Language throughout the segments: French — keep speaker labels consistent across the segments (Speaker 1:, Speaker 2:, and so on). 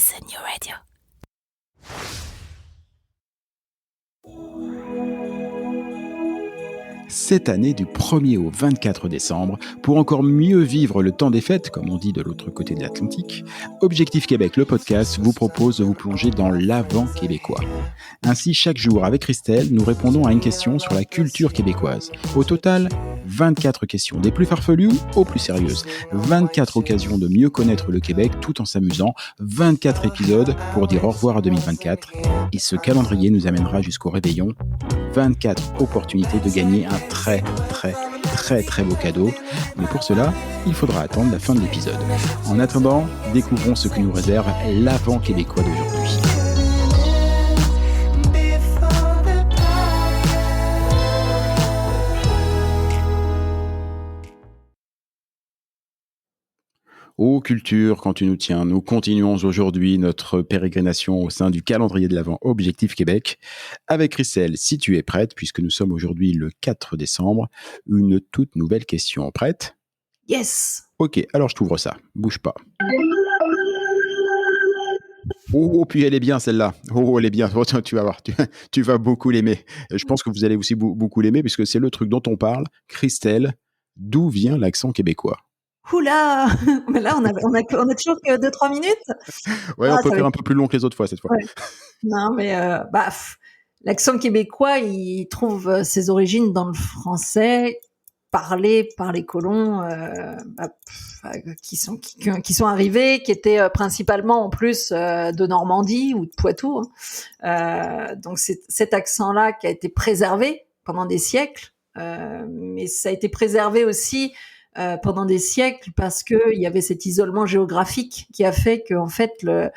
Speaker 1: Listen Your Radio.
Speaker 2: Cette année, du 1er au 24 décembre, pour encore mieux vivre le temps des fêtes, comme on dit de l'autre côté de l'Atlantique, Objectif Québec, le podcast, vous propose de vous plonger dans l'avant québécois. Ainsi, chaque jour, avec Christelle, nous répondons à une question sur la culture québécoise. Au total, 24 questions, des plus farfelues aux plus sérieuses. 24 occasions de mieux connaître le Québec tout en s'amusant. 24 épisodes pour dire au revoir à 2024. Et ce calendrier nous amènera jusqu'au réveillon. 24 opportunités de gagner un très beau cadeau. Mais pour cela, il faudra attendre la fin de l'épisode. En attendant, découvrons ce que nous réserve l'avant québécois d'aujourd'hui. Ô culture, quand tu nous tiens, nous continuons aujourd'hui notre pérégrination au sein du calendrier de l'Avent Objectif Québec. Avec Christelle, si tu es prête, puisque nous sommes aujourd'hui le 4 décembre, une toute nouvelle question. Prête ?
Speaker 1: Yes.
Speaker 2: Ok, alors je t'ouvre ça. Bouge pas. Oh, puis elle est bien celle-là. Oh, elle est bien. Oh, tu vas voir, tu vas beaucoup l'aimer. Je pense que vous allez aussi beaucoup l'aimer, puisque c'est le truc dont on parle. Christelle, d'où vient l'accent québécois ?
Speaker 1: Oula. Mais là, on a toujours que 2-3 minutes.
Speaker 2: Ouais, on peut faire un peu plus long que les autres fois cette fois.
Speaker 1: Ouais. Non, mais l'accent québécois, il trouve ses origines dans le français parlé par les colons qui sont arrivés, qui étaient principalement en plus de Normandie ou de Poitou. Donc c'est cet accent-là qui a été préservé pendant des siècles, mais ça a été préservé aussi pendant des siècles parce que il y avait cet isolement géographique qui a fait que en fait le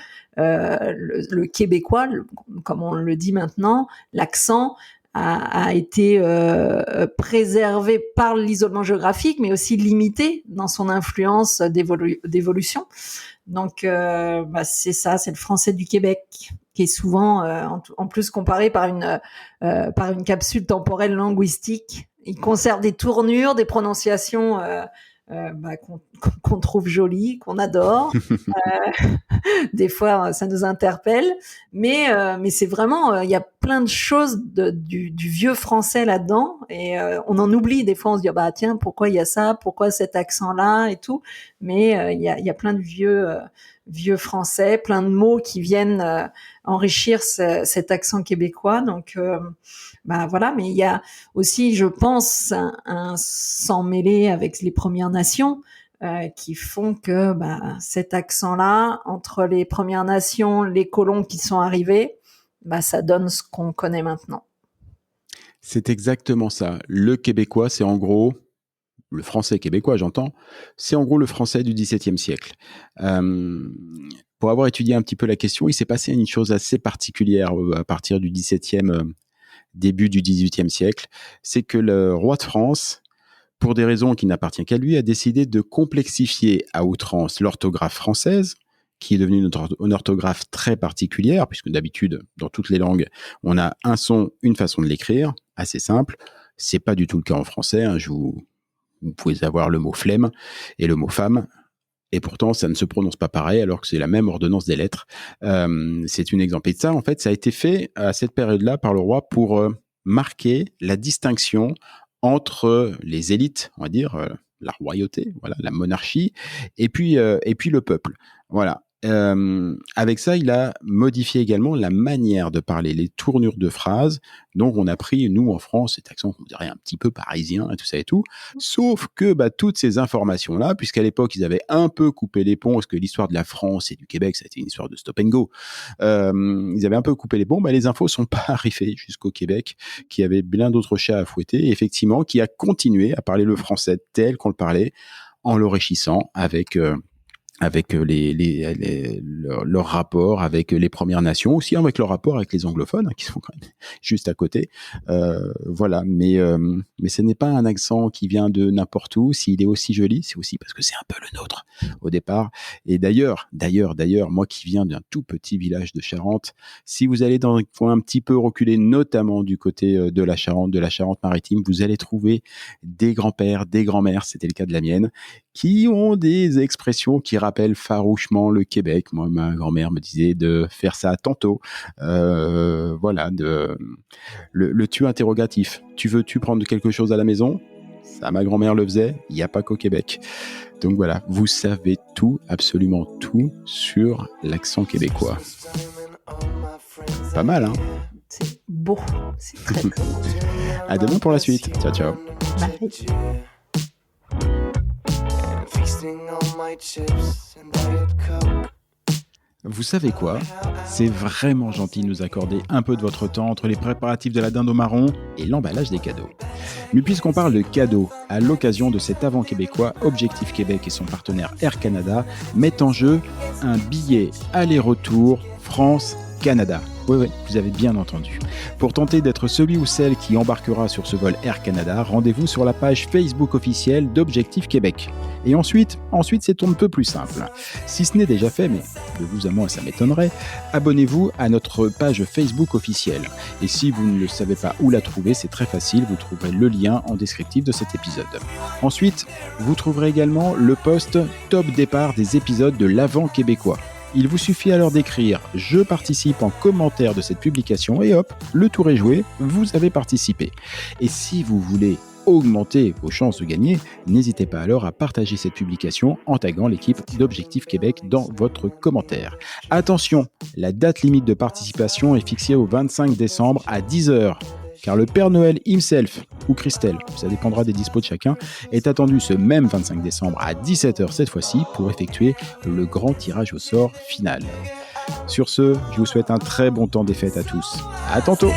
Speaker 1: québécois, comme on le dit maintenant, l'accent a été préservé par l'isolement géographique, mais aussi limité dans son influence d'évolution. Donc c'est ça, c'est le français du Québec qui est souvent en plus comparé par une capsule temporelle linguistique. Il conserve des tournures, des prononciations qu'on trouve jolies, qu'on adore. Des fois, ça nous interpelle, mais c'est vraiment, il y a plein de choses du vieux français là-dedans, et on en oublie. Des fois, on se dit bah tiens, pourquoi il y a ça, pourquoi cet accent-là et tout, mais il y a plein de vieux français, plein de mots qui viennent enrichir cet accent québécois. Donc voilà, mais il y a aussi, je pense, un s'en mêler avec les Premières Nations qui font que cet accent-là, entre les Premières Nations, les colons qui sont arrivés, ça donne ce qu'on connaît maintenant.
Speaker 2: C'est exactement ça. Le québécois, c'est en gros, le français québécois, j'entends, c'est en gros le français du XVIIe siècle. Pour avoir étudié un petit peu la question, il s'est passé une chose assez particulière à partir du XVIIe, début du XVIIIe siècle. C'est que le roi de France, pour des raisons qui n'appartiennent qu'à lui, a décidé de complexifier à outrance l'orthographe française, qui est devenue une orthographe très particulière, puisque d'habitude, dans toutes les langues, on a un son, une façon de l'écrire, assez simple. C'est pas du tout le cas en français. Vous pouvez avoir le mot flemme et le mot femme, et pourtant, ça ne se prononce pas pareil, alors que c'est la même ordonnance des lettres. C'est une exemple. Et ça, en fait, ça a été fait à cette période-là par le roi pour marquer la distinction entre les élites, on va dire, la royauté, voilà, la monarchie, et puis le peuple. Voilà. Avec ça, il a modifié également la manière de parler, les tournures de phrases. Donc, on a pris, nous, en France, cet accent qu'on dirait un petit peu parisien et tout ça et tout. Sauf que toutes ces informations-là, puisqu'à l'époque, ils avaient un peu coupé les ponts, parce que l'histoire de la France et du Québec, ça a été une histoire de stop and go. Ils avaient un peu coupé les ponts. Les infos sont pas arrivées jusqu'au Québec, qui avait bien d'autres chats à fouetter, et effectivement, qui a continué à parler le français tel qu'on le parlait, en l'enrichissant avec leur rapport avec les Premières Nations, aussi avec leur rapport avec les anglophones, qui sont quand même juste à côté. Voilà, mais ce n'est pas un accent qui vient de n'importe où. S'il est aussi joli, c'est aussi parce que c'est un peu le nôtre au départ. Et d'ailleurs, moi qui viens d'un tout petit village de Charente, si vous allez dans un coin un petit peu reculé, notamment du côté de la Charente-Maritime, vous allez trouver des grands-pères, des grands-mères, c'était le cas de la mienne, qui ont des expressions qui rappellent farouchement le Québec. Moi, ma grand-mère me disait de faire ça tantôt. Voilà, le tu interrogatif. Tu veux-tu prendre quelque chose à la maison ? Ça, ma grand-mère le faisait. Il n'y a pas qu'au Québec. Donc voilà, vous savez tout, absolument tout sur l'accent québécois. Pas mal, hein ?
Speaker 1: C'est beau, c'est très très beau.
Speaker 2: À demain pour la suite. Ciao, ciao.
Speaker 1: Bye.
Speaker 2: Vous savez quoi ? C'est vraiment gentil de nous accorder un peu de votre temps entre les préparatifs de la dinde au marron et l'emballage des cadeaux. Mais puisqu'on parle de cadeaux, à l'occasion de cet avant québécois, Objectif Québec et son partenaire Air Canada mettent en jeu un billet aller-retour France-Canada. Oui, vous avez bien entendu. Pour tenter d'être celui ou celle qui embarquera sur ce vol Air Canada, rendez-vous sur la page Facebook officielle d'Objectif Québec. Et ensuite, c'est un peu plus simple. Si ce n'est déjà fait, mais de vous à moi ça m'étonnerait, abonnez-vous à notre page Facebook officielle. Et si vous ne le savez pas où la trouver, c'est très facile, vous trouverez le lien en descriptif de cet épisode. Ensuite, vous trouverez également le post top départ des épisodes de l'Avent québécois. Il vous suffit alors d'écrire « Je participe » en commentaire de cette publication et hop, le tour est joué, vous avez participé. Et si vous voulez augmenter vos chances de gagner, n'hésitez pas alors à partager cette publication en taguant l'équipe d'Objectif Québec dans votre commentaire. Attention, la date limite de participation est fixée au 25 décembre à 10h. Car le Père Noël himself, ou Christelle, ça dépendra des dispos de chacun, est attendu ce même 25 décembre à 17h cette fois-ci pour effectuer le grand tirage au sort final. Sur ce, je vous souhaite un très bon temps des fêtes à tous. À tantôt!